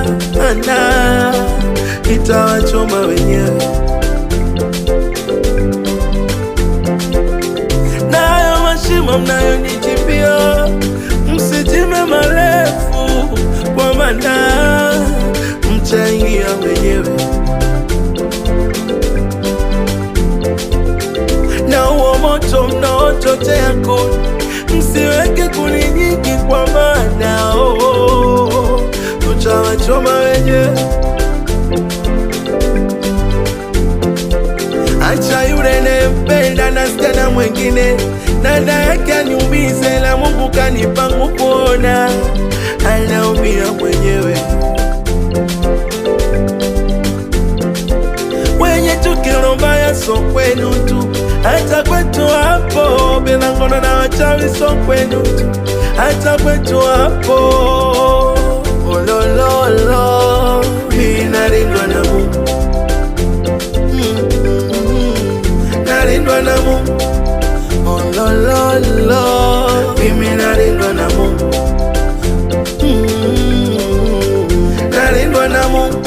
maana itawachoma wenyewe. Nayo mashimo mnayonichimbia msichime marefu, kwa maana mtaingia wenyewe. Na huo moto mnaochotea kuni msiweke kuni nyingi, kwa maana tutawachoma wenyewe. Acha yule nempenda na sichana mwengine, dada yake aniumize, la Mungu kanipa kuona anaumia mwenyewe. Wenye tukio mbaya so kwenu tu, hata kwetu hapo. Bila ngono na wachawi so kwenu tu, hata kwetu hapo. Olololo, mimi nalindwa na Mungu, nalindwa na Mungu. Olololo, mimi nalindwa na Mungu, nalindwa na Mungu.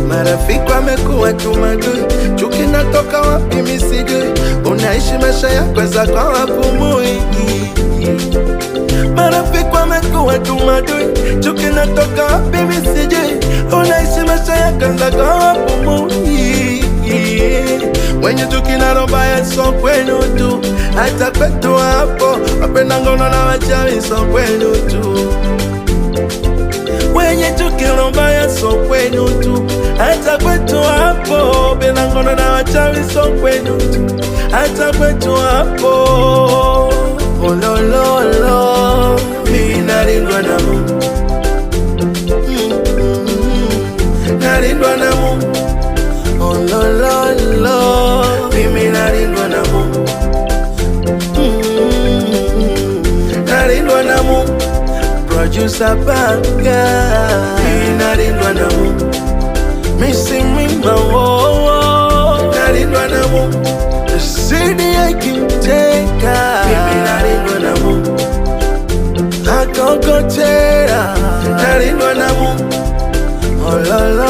Marafiki wamekuwa tu maadui, chuki natoka wapi mimi sijui. Unaishi maisha yako zako hapumui. Marafiki wamekuwa tu maadui, chuki natoka wapi mimi sijui. Unaishi maisha yako zako hapumui. Wenye chuki na roho mbaya so kwenu tu, hata kwetu hapo. Wapenda ngono na wachawi so kwenu tu. Wenye chuki na roho mbaya so kwenu tu, hata kwetu hapo. Bila ngono na wachawi so kwenu tu, hata kwetu hapo. Olololo, mimi nalindwa na Mungu, nalindwa na Mungu. Olololo, mimi nalindwa na Mungu, nalindwa na Mungu. Producer Banga, mimi nalindwa na Mungu. Missing Mimba, nalindwa na Mungu. Sidi akimteka, mimi nalindwa na Mungu. Akokotera, nalindwa na Mungu. Oh la la.